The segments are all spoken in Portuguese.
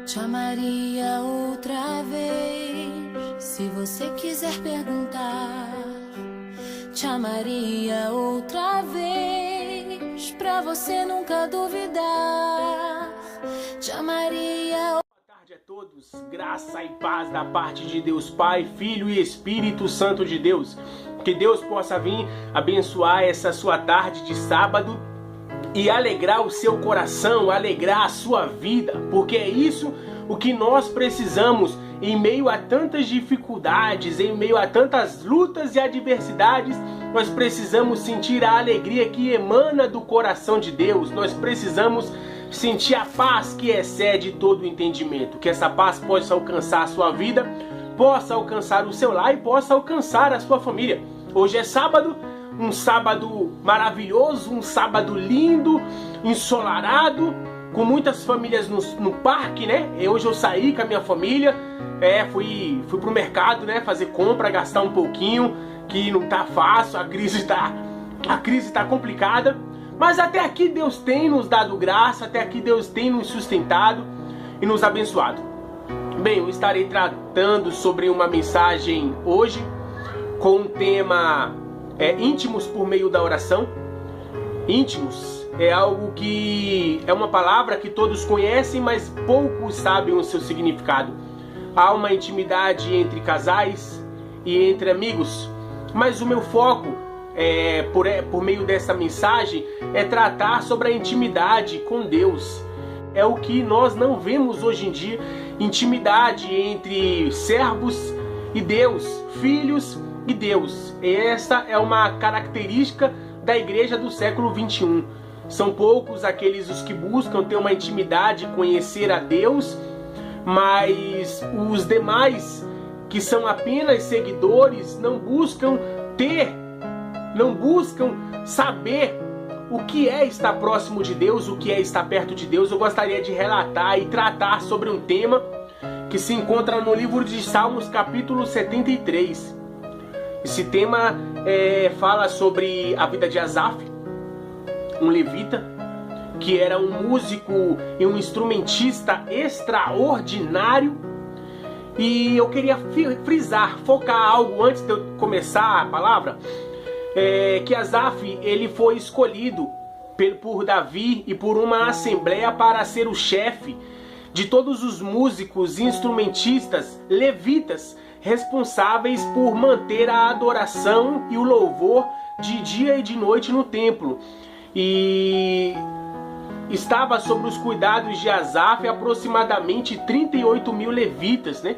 Te amaria outra vez, se você quiser perguntar. Te amaria outra vez, pra você nunca duvidar. Te amaria. Boa tarde a todos, graça e paz da parte de Deus Pai, Filho e Espírito Santo de Deus. Que Deus possa vir abençoar essa sua tarde de sábado e alegrar o seu coração, alegrar a sua vida, porque é isso o que nós precisamos em meio a tantas dificuldades, em meio a tantas lutas e adversidades. Nós precisamos sentir a alegria que emana do coração de Deus. Nós precisamos sentir a paz que excede todo o entendimento. Que essa paz possa alcançar a sua vida, possa alcançar o seu lar e possa alcançar a sua família. Hoje é sábado, um sábado maravilhoso, um sábado lindo, ensolarado, com muitas famílias no parque, né? Hoje eu saí com a minha família, fui pro mercado, né? Fazer compra, gastar um pouquinho, que não tá fácil, a crise tá complicada. Mas até aqui Deus tem nos dado graça, até aqui Deus tem nos sustentado e nos abençoado. Bem, eu estarei tratando sobre uma mensagem hoje com o tema íntimos por meio da oração. Íntimos é algo que é uma palavra que todos conhecem, mas poucos sabem o seu significado. Há uma intimidade entre casais e entre amigos, mas o meu foco por meio dessa mensagem é tratar sobre a intimidade com Deus. É o que nós não vemos hoje em dia, intimidade entre servos e Deus, filhos e Deus. Essa é uma característica da igreja do século 21. São poucos aqueles os que buscam ter uma intimidade, conhecer a Deus, mas os demais que são apenas seguidores não buscam saber o que é estar próximo de Deus, o que é estar perto de Deus. Eu gostaria de relatar e tratar sobre um tema que se encontra no livro de Salmos, capítulo 73. Esse tema fala sobre a vida de Asaf, um levita, que era um músico e um instrumentista extraordinário. E eu queria focar algo antes de eu começar a palavra, que Asaf ele foi escolhido por Davi e por uma assembleia para ser o chefe de todos os músicos, instrumentistas, levitas, responsáveis por manter a adoração e o louvor de dia e de noite no templo. E estava sob os cuidados de Asaf aproximadamente 38 mil levitas, né?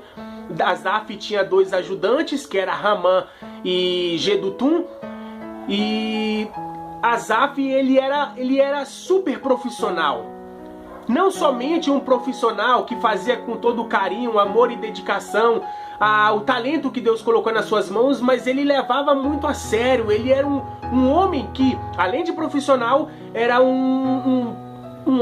Asaf tinha 2 ajudantes, que era Ramã e Jedutum. E Asaf ele era super profissional. Não somente um profissional que fazia com todo carinho, amor e dedicação o talento que Deus colocou nas suas mãos, mas ele levava muito a sério. Ele era um homem que, além de profissional, era um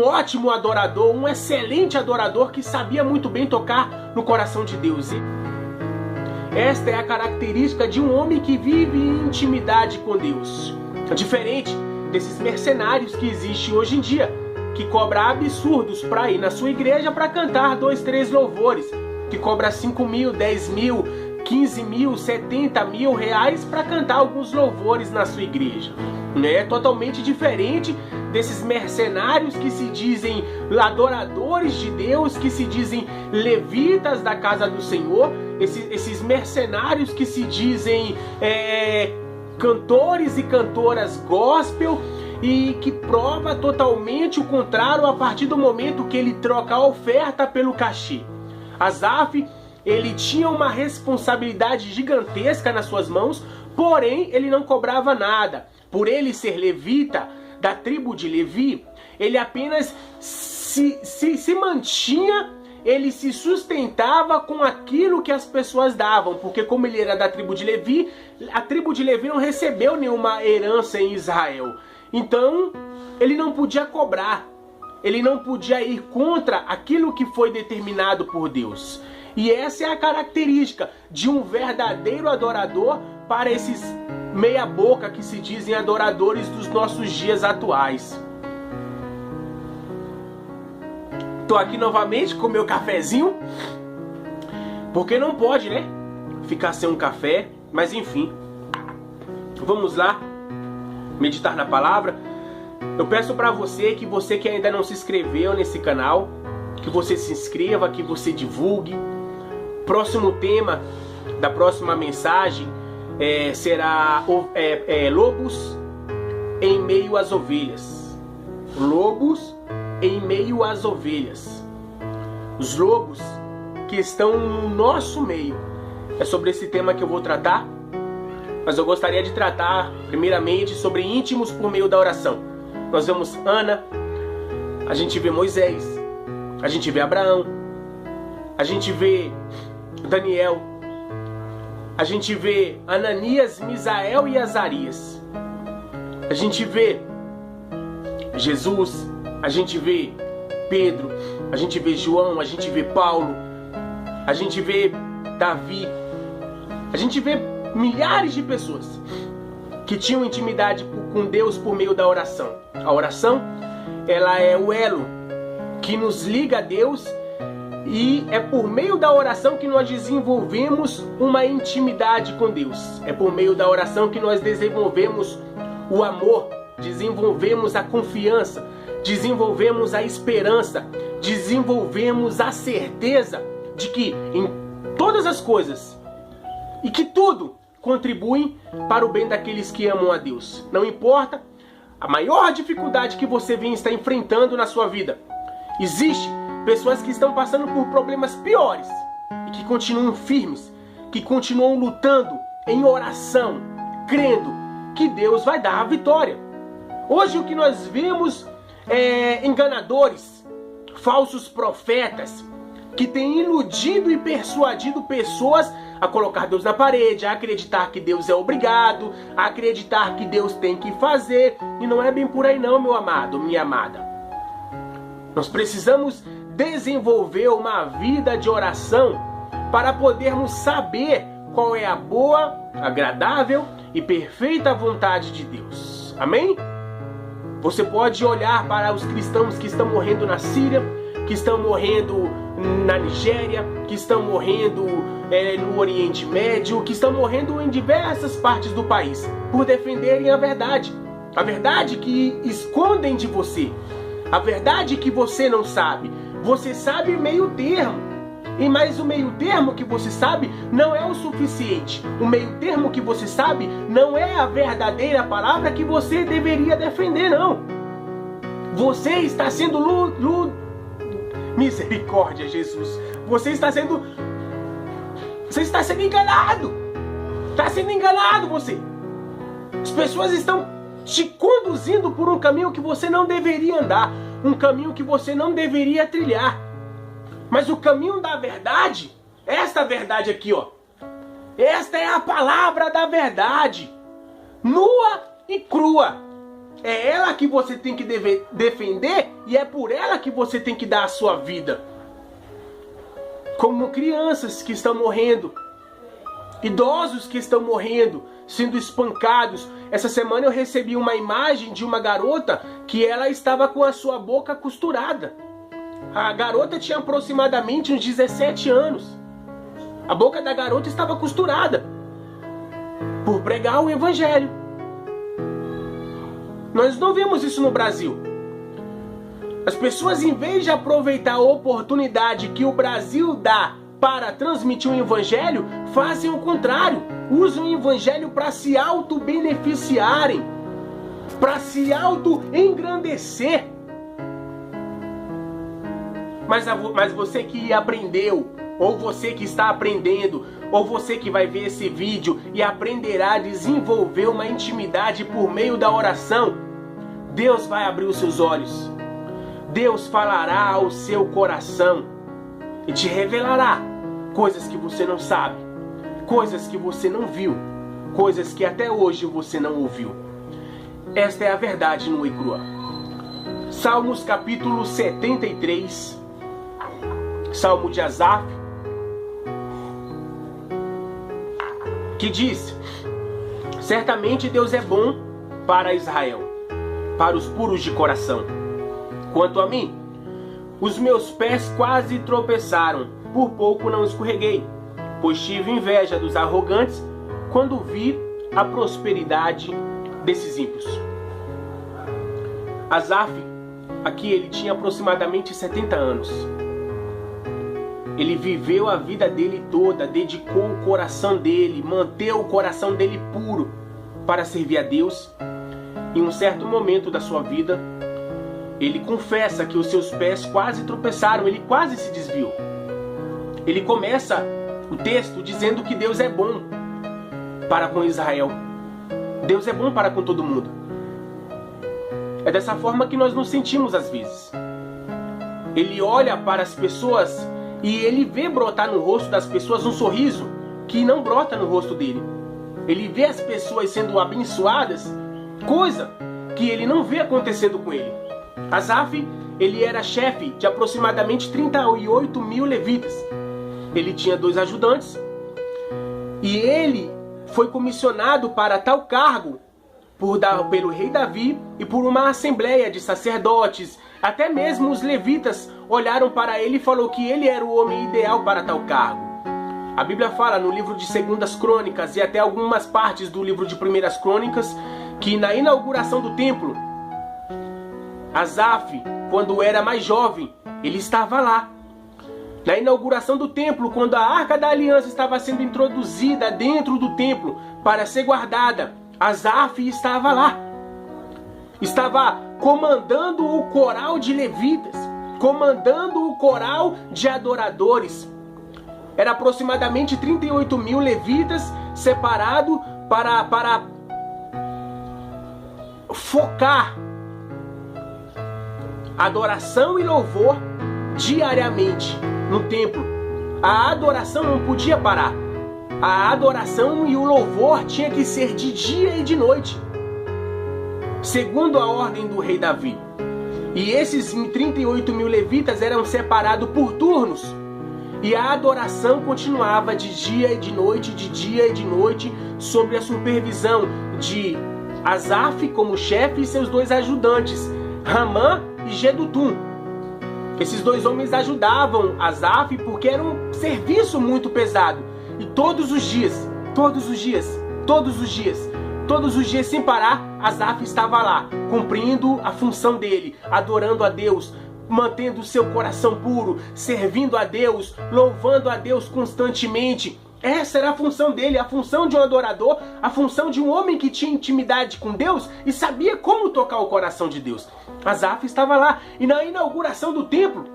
ótimo adorador, um excelente adorador que sabia muito bem tocar no coração de Deus. Esta é a característica de um homem que vive em intimidade com Deus. Diferente desses mercenários que existem hoje em dia, que cobra absurdos para ir na sua igreja para cantar 2, 3 louvores, que cobra 5 mil, 10 mil, 15 mil, 70 mil reais para cantar alguns louvores na sua igreja. É totalmente diferente desses mercenários que se dizem adoradores de Deus, que se dizem levitas da casa do Senhor, esses mercenários que se dizem cantores e cantoras gospel, e que prova totalmente o contrário a partir do momento que ele troca a oferta pelo cachê. Asaf, ele tinha uma responsabilidade gigantesca nas suas mãos, porém ele não cobrava nada. Por ele ser levita, da tribo de Levi, ele apenas se mantinha, ele se sustentava com aquilo que as pessoas davam, porque como ele era da tribo de Levi, a tribo de Levi não recebeu nenhuma herança em Israel. Então, ele não podia cobrar, ele não podia ir contra aquilo que foi determinado por Deus. E essa é a característica de um verdadeiro adorador para esses meia boca que se dizem adoradores dos nossos dias atuais. Tô aqui novamente com meu cafezinho, porque não pode, né? Ficar sem um café, mas enfim. Vamos lá, meditar na palavra. Eu peço para você que ainda não se inscreveu nesse canal, que você se inscreva, que você divulgue. Próximo tema da próxima mensagem será lobos em meio às ovelhas. Lobos em meio às ovelhas. Os lobos que estão no nosso meio. É sobre esse tema que eu vou tratar. Mas eu gostaria de tratar primeiramente sobre íntimos por meio da oração. Nós vemos Ana, a gente vê Moisés, a gente vê Abraão, a gente vê Daniel, a gente vê Ananias, Misael e Azarias. A gente vê Jesus, a gente vê Pedro, a gente vê João, a gente vê Paulo, a gente vê Davi, a gente vê milhares de pessoas que tinham intimidade com Deus por meio da oração. A oração, ela é o elo que nos liga a Deus, e é por meio da oração que nós desenvolvemos uma intimidade com Deus. É por meio da oração que nós desenvolvemos o amor, desenvolvemos a confiança, desenvolvemos a esperança, desenvolvemos a certeza de que em todas as coisas e que tudo contribuem para o bem daqueles que amam a Deus. Não importa a maior dificuldade que você venha estar enfrentando na sua vida. Existem pessoas que estão passando por problemas piores e que continuam firmes, que continuam lutando em oração, crendo que Deus vai dar a vitória. Hoje o que nós vemos é enganadores, falsos profetas, que têm iludido e persuadido pessoas a colocar Deus na parede, a acreditar que Deus é obrigado, a acreditar que Deus tem que fazer. E não é bem por aí não, meu amado, minha amada. Nós precisamos desenvolver uma vida de oração para podermos saber qual é a boa, agradável e perfeita vontade de Deus. Amém? Você pode olhar para os cristãos que estão morrendo na Síria, que estão morrendo na Nigéria, que estão morrendo no Oriente Médio, que estão morrendo em diversas partes do país, por defenderem a verdade que escondem de você, a verdade que você não sabe. Você sabe meio termo, mas o meio termo que você sabe não é o suficiente. O meio termo que você sabe não é a verdadeira palavra que você deveria defender, não. Você está sendo misericórdia, Jesus. Você está sendo enganado. Está sendo enganado você. As pessoas estão te conduzindo por um caminho que você não deveria andar, um caminho que você não deveria trilhar. Mas o caminho da verdade, esta verdade aqui, ó, esta é a palavra da verdade, nua e crua. É ela que você tem que defender, e é por ela que você tem que dar a sua vida. Como crianças que estão morrendo, idosos que estão morrendo, sendo espancados. Essa semana eu recebi uma imagem de uma garota que ela estava com a sua boca costurada. A garota tinha aproximadamente uns 17 anos. A boca da garota estava costurada por pregar o evangelho. Nós não vemos isso no Brasil. As pessoas, em vez de aproveitar a oportunidade que o Brasil dá para transmitir o evangelho, fazem o contrário. Usam o evangelho para se auto-beneficiarem, para se auto-engrandecer. Mas você que aprendeu, ou você que está aprendendo, ou você que vai ver esse vídeo e aprenderá a desenvolver uma intimidade por meio da oração, Deus vai abrir os seus olhos. Deus falará ao seu coração e te revelará coisas que você não sabe, coisas que você não viu, coisas que até hoje você não ouviu. Esta é a verdade nua e crua. Salmos capítulo 73, Salmo de Asaf, que diz: certamente Deus é bom para Israel, para os puros de coração. Quanto a mim, os meus pés quase tropeçaram, por pouco não escorreguei, pois tive inveja dos arrogantes quando vi a prosperidade desses ímpios. Asaf, aqui ele tinha aproximadamente 70 anos. Ele viveu a vida dele toda, dedicou o coração dele, manteve o coração dele puro para servir a Deus. Em um certo momento da sua vida, ele confessa que os seus pés quase tropeçaram, ele quase se desviou. Ele começa o texto dizendo que Deus é bom para com Israel. Deus é bom para com todo mundo. É dessa forma que nós nos sentimos às vezes. Ele olha para as pessoas e ele vê brotar no rosto das pessoas um sorriso que não brota no rosto dele. Ele vê as pessoas sendo abençoadas, coisa que ele não vê acontecendo com ele. Asaf, ele era chefe de aproximadamente 38 mil levitas. Ele tinha 2 ajudantes e ele foi comissionado para tal cargo pelo rei Davi e por uma assembleia de sacerdotes. Até mesmo os levitas olharam para ele e falou que ele era o homem ideal para tal cargo. A Bíblia fala no livro de 2 Crônicas e até algumas partes do livro de 1 Crônicas que na inauguração do templo, Asaf, quando era mais jovem, ele estava lá. Na inauguração do templo, quando a Arca da Aliança estava sendo introduzida dentro do templo para ser guardada, Asaf estava lá. Estava comandando o coral de levitas, comandando o coral de adoradores. Era aproximadamente 38 mil levitas separados para focar adoração e louvor diariamente no templo. A adoração não podia parar. A adoração e o louvor tinha que ser de dia e de noite, segundo a ordem do rei Davi. E esses 38 mil levitas eram separados por turnos. E a adoração continuava de dia e de noite, de dia e de noite, sob a supervisão de Asaf como chefe e seus 2 ajudantes, Ramã e Gedutum. Esses 2 homens ajudavam Asaf porque era um serviço muito pesado. E todos os dias, sem parar, Asaf estava lá, cumprindo a função dele, adorando a Deus, mantendo o seu coração puro, servindo a Deus, louvando a Deus constantemente. Essa era a função dele, a função de um adorador, a função de um homem que tinha intimidade com Deus e sabia como tocar o coração de Deus. Asaf estava lá, e na inauguração do templo,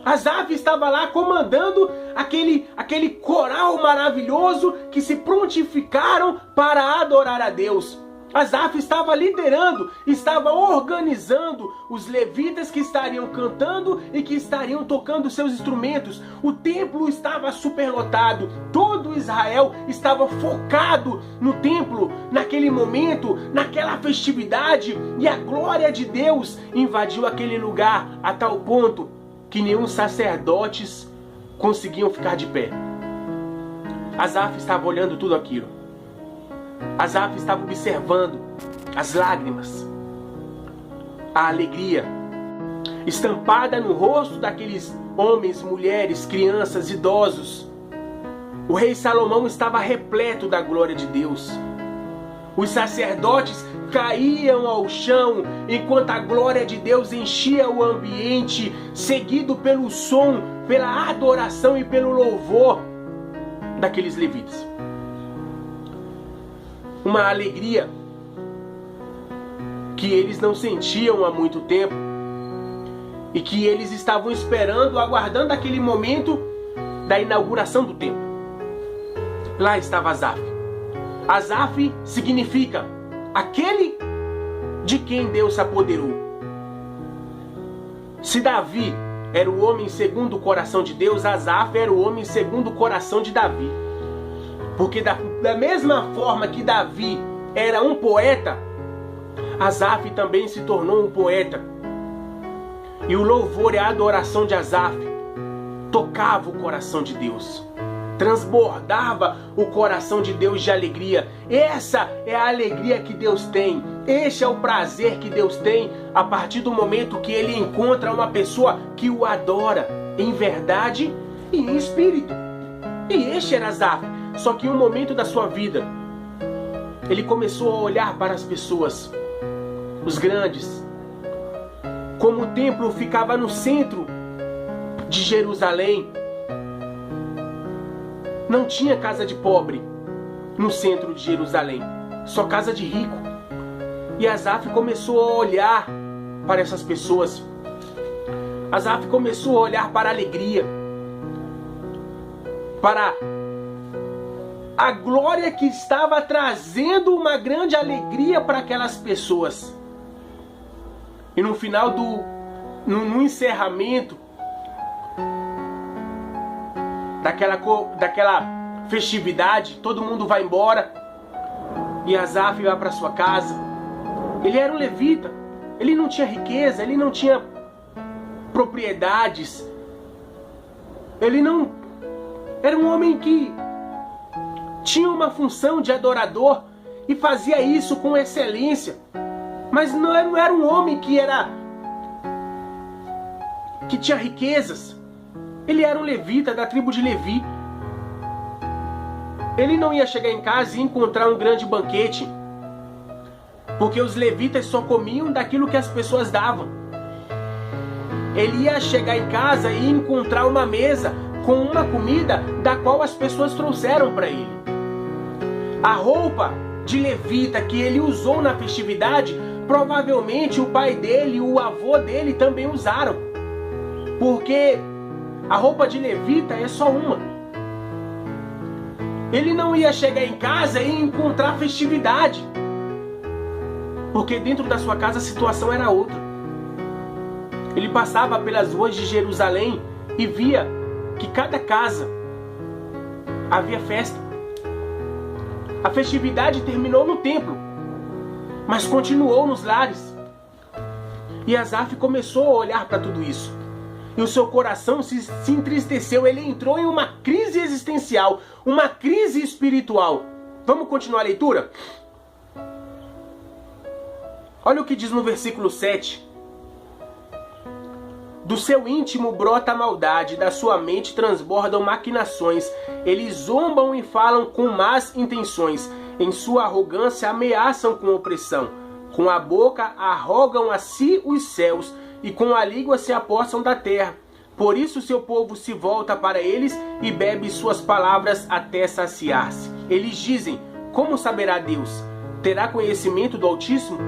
Asaf estava lá comandando aquele coral maravilhoso que se prontificaram para adorar a Deus. Asaf estava liderando, estava organizando os levitas que estariam cantando e que estariam tocando seus instrumentos. O templo estava superlotado, todo Israel estava focado no templo, naquele momento, naquela festividade, e a glória de Deus invadiu aquele lugar a tal ponto que nenhum sacerdotes conseguiam ficar de pé. Asaf estava olhando tudo aquilo. Asaf estava observando as lágrimas, a alegria estampada no rosto daqueles homens, mulheres, crianças, idosos. O rei Salomão estava repleto da glória de Deus. Os sacerdotes caíam ao chão enquanto a glória de Deus enchia o ambiente, seguido pelo som, pela adoração e pelo louvor daqueles levitas. Uma alegria que eles não sentiam há muito tempo e que eles estavam esperando, aguardando aquele momento da inauguração do templo. Lá estava Asaf. Asaf significa aquele de quem Deus se apoderou. Se Davi era o homem segundo o coração de Deus, Asaf era o homem segundo o coração de Davi. Porque da mesma forma que Davi era um poeta, Asaf também se tornou um poeta. E o louvor e a adoração de Asaf tocava o coração de Deus, transbordava o coração de Deus de alegria. Essa é a alegria que Deus tem Este é o prazer que Deus tem a partir do momento que Ele encontra uma pessoa que o adora em verdade e em espírito. E este era Asaf. Só que em um momento da sua vida, ele começou a olhar para as pessoas, os grandes. Como o templo ficava no centro de Jerusalém, não tinha casa de pobre no centro de Jerusalém, só casa de rico. E Asaf começou a olhar para essas pessoas. Asaf começou a olhar para a alegria, para a glória que estava trazendo uma grande alegria para aquelas pessoas. E no final no encerramento daquela festividade, todo mundo vai embora e Asaf vai para sua casa. Ele era um levita, ele não tinha riqueza, ele não tinha propriedades, ele não era um homem que tinha uma função de adorador e fazia isso com excelência, mas não era um homem que tinha riquezas. Ele era um levita da tribo de Levi. Ele não ia chegar em casa e encontrar um grande banquete, porque os levitas só comiam daquilo que as pessoas davam. Ele ia chegar em casa e encontrar uma mesa com uma comida da qual as pessoas trouxeram para ele. A roupa de levita que ele usou na festividade, provavelmente o pai dele e o avô dele também usaram, porque a roupa de levita é só uma. Ele não ia chegar em casa e encontrar festividade, porque dentro da sua casa a situação era outra. Ele passava pelas ruas de Jerusalém e via que cada casa havia festa. A festividade terminou no templo, mas continuou nos lares. E Asaf começou a olhar para tudo isso. E o seu coração se entristeceu. Ele entrou em uma crise existencial, uma crise espiritual. Vamos continuar a leitura? Olha o que diz no versículo 7. Do seu íntimo brota a maldade, da sua mente transbordam maquinações. Eles zombam e falam com más intenções. Em sua arrogância ameaçam com opressão. Com a boca arrogam a si os céus, e com a língua se apossam da terra. Por isso seu povo se volta para eles e bebe suas palavras até saciar-se. Eles dizem: como saberá Deus? Terá conhecimento do Altíssimo?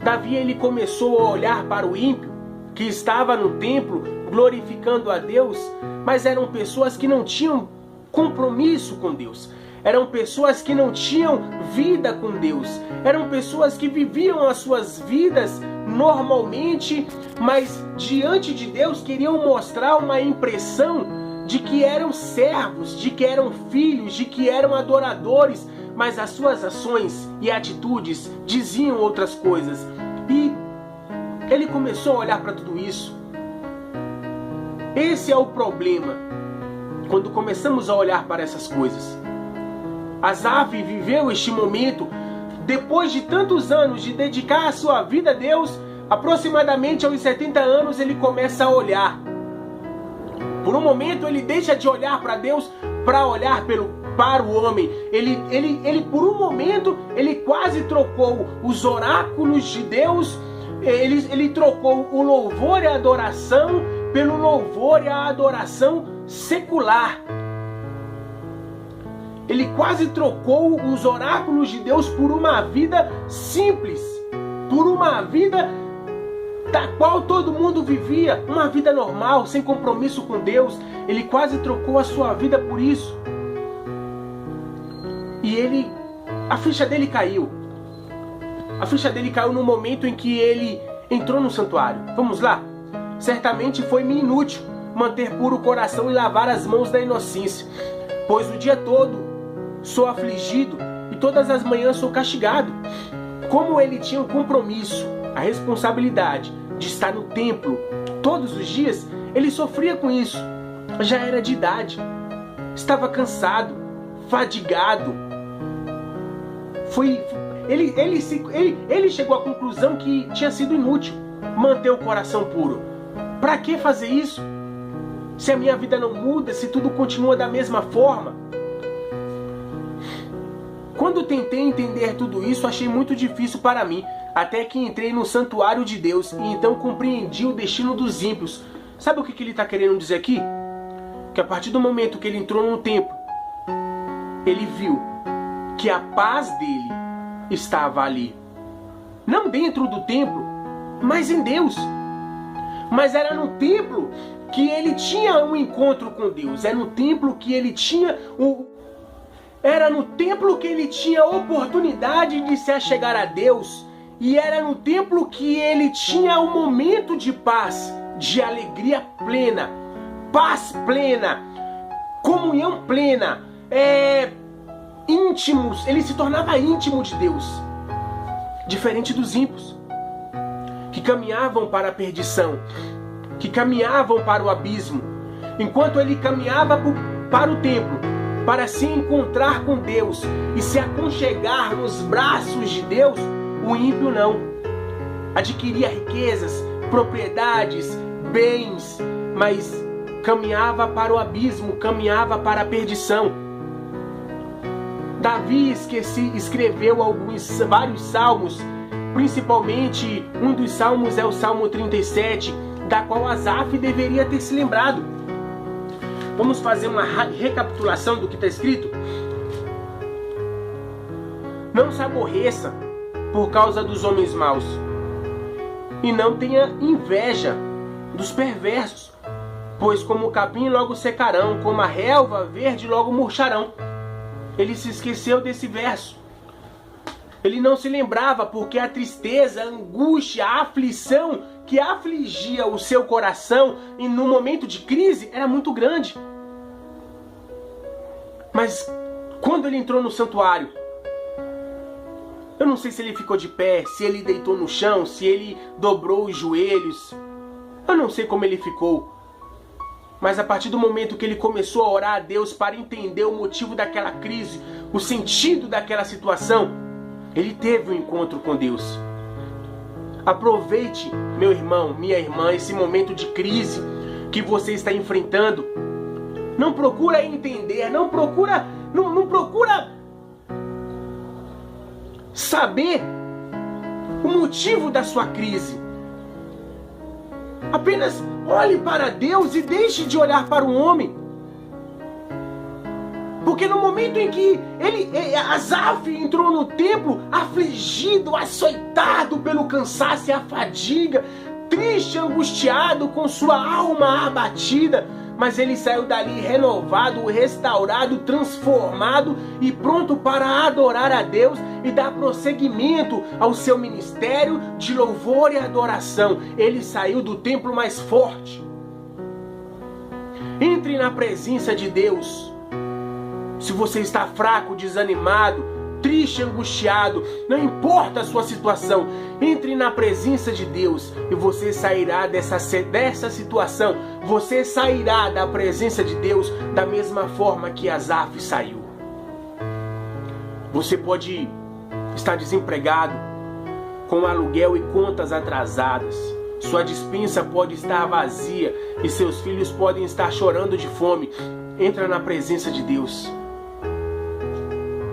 Davi ele começou a olhar para o ímpio, que estava no templo glorificando a Deus, mas eram pessoas que não tinham compromisso com Deus. Eram pessoas que não tinham vida com Deus. Eram pessoas que viviam as suas vidas normalmente, mas diante de Deus queriam mostrar uma impressão de que eram servos, de que eram filhos, de que eram adoradores, mas as suas ações e atitudes diziam outras coisas. E ele começou a olhar para tudo isso. Esse é o problema quando começamos a olhar para essas coisas. Asaf viveu este momento depois de tantos anos de dedicar a sua vida a Deus. Aproximadamente aos 70 anos ele começa a olhar. Por um momento ele deixa de olhar para Deus para olhar para o homem. Ele por um momento ele quase trocou os oráculos de Deus. Ele trocou o louvor e a adoração pelo louvor e a adoração secular. Ele quase trocou os oráculos de Deus por uma vida simples, por uma vida da qual todo mundo vivia, uma vida normal, sem compromisso com Deus. Ele quase trocou a sua vida por isso. E a ficha dele caiu. A ficha dele caiu no momento em que ele entrou no santuário. Vamos lá? Certamente foi-me inútil manter puro o coração e lavar as mãos da inocência, pois o dia todo sou afligido e todas as manhãs sou castigado. Como ele tinha um compromisso, a responsabilidade de estar no templo todos os dias, ele sofria com isso. Já era de idade, estava cansado, fadigado. ele chegou à conclusão que tinha sido inútil manter o coração puro. Para que fazer isso? Se a minha vida não muda, se tudo continua da mesma forma. Quando tentei entender tudo isso, achei muito difícil para mim, até que entrei no santuário de Deus e então compreendi o destino dos ímpios. Sabe o que ele está querendo dizer aqui? Que a partir do momento que ele entrou no templo, ele viu que a paz dele estava ali. Não dentro do templo, mas em Deus. Mas era no templo que ele tinha um encontro com Deus. Era no templo que ele tinha a oportunidade de se achegar a Deus. E era no templo que ele tinha um momento de paz, de alegria plena, paz plena, comunhão plena, íntimos. Ele se tornava íntimo de Deus. Diferente dos ímpios, que caminhavam para a perdição, que caminhavam para o abismo. Enquanto ele caminhava para o templo, para se encontrar com Deus e se aconchegar nos braços de Deus, o ímpio não. Adquiria riquezas, propriedades, bens, mas caminhava para o abismo, caminhava para a perdição. Davi escreveu vários salmos, principalmente um dos salmos é o Salmo 37, da qual Asaf deveria ter se lembrado. Vamos fazer uma recapitulação do que está escrito? Não se aborreça por causa dos homens maus, e não tenha inveja dos perversos, pois como o capim logo secarão, como a relva verde logo murcharão. Ele se esqueceu desse verso. Ele não se lembrava porque a tristeza, a angústia, a aflição que afligia o seu coração e no momento de crise era muito grande. Mas quando ele entrou no santuário, eu não sei se ele ficou de pé, se ele deitou no chão, se ele dobrou os joelhos. Eu não sei como ele ficou. Mas a partir do momento que ele começou a orar a Deus para entender o motivo daquela crise, o sentido daquela situação, ele teve um encontro com Deus. Aproveite, meu irmão, minha irmã, esse momento de crise que você está enfrentando. Não procura entender, não procura saber o motivo da sua crise. Apenas olhe para Deus e deixe de olhar para o homem. Porque no momento em que Asaf entrou no templo, afligido, açoitado pelo cansaço e a fadiga, triste, angustiado, com sua alma abatida, mas ele saiu dali renovado, restaurado, transformado e pronto para adorar a Deus e dar prosseguimento ao seu ministério de louvor e adoração. Ele saiu do templo mais forte. Entre na presença de Deus. Se você está fraco, desanimado, triste, angustiado, não importa a sua situação, entre na presença de Deus e você sairá dessa situação. Você sairá da presença de Deus da mesma forma que Asaf saiu. Você pode estar desempregado, com aluguel e contas atrasadas. Sua despensa pode estar vazia e seus filhos podem estar chorando de fome. Entra na presença de Deus.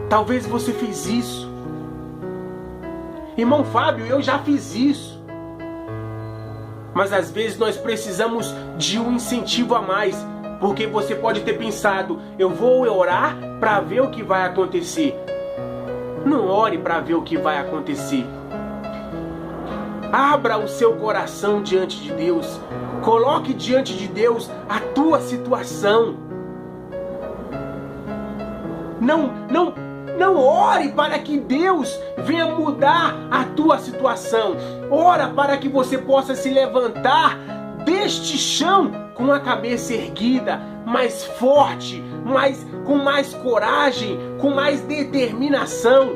Talvez você fez isso. Irmão Fábio, eu já fiz isso. Mas às vezes nós precisamos de um incentivo a mais. Porque você pode ter pensado, eu vou orar para ver o que vai acontecer. Não ore para ver o que vai acontecer. Abra o seu coração diante de Deus. Coloque diante de Deus a tua situação. Não ore para que Deus venha mudar a tua situação. Ora para que você possa se levantar deste chão com a cabeça erguida, mais forte, com mais coragem, com mais determinação.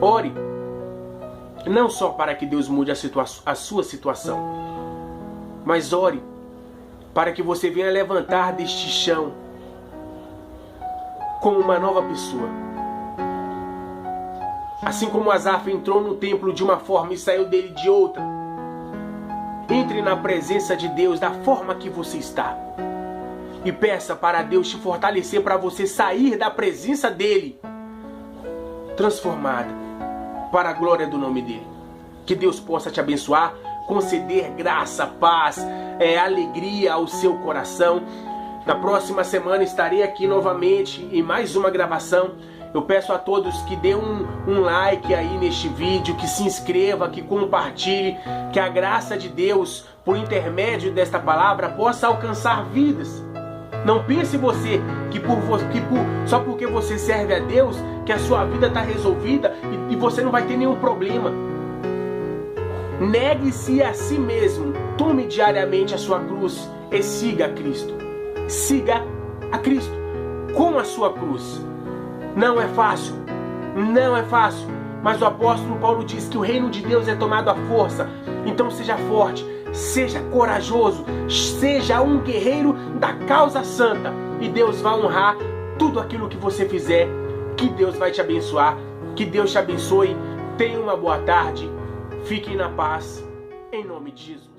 Ore, não só para que Deus mude a sua situação, mas ore para que você venha levantar deste chão como uma nova pessoa. Assim como Asaf entrou no templo de uma forma e saiu dele de outra. Entre na presença de Deus da forma que você está. E peça para Deus te fortalecer para você sair da presença dele transformada para a glória do nome dele. Que Deus possa te abençoar, conceder graça, paz, alegria ao seu coração. Na próxima semana estarei aqui novamente em mais uma gravação. Eu peço a todos que dê um like aí neste vídeo, que se inscreva, que compartilhe, que a graça de Deus, por intermédio desta palavra, possa alcançar vidas. Não pense você que só porque você serve a Deus, que a sua vida está resolvida e você não vai ter nenhum problema. Negue-se a si mesmo, tome diariamente a sua cruz e siga a Cristo. Siga a Cristo com a sua cruz. Não é fácil, mas o apóstolo Paulo diz que o reino de Deus é tomado à força. Então seja forte, seja corajoso, seja um guerreiro da causa santa e Deus vai honrar tudo aquilo que você fizer. Que Deus vai te abençoar, que Deus te abençoe. Tenha uma boa tarde, fiquem na paz, em nome de Jesus.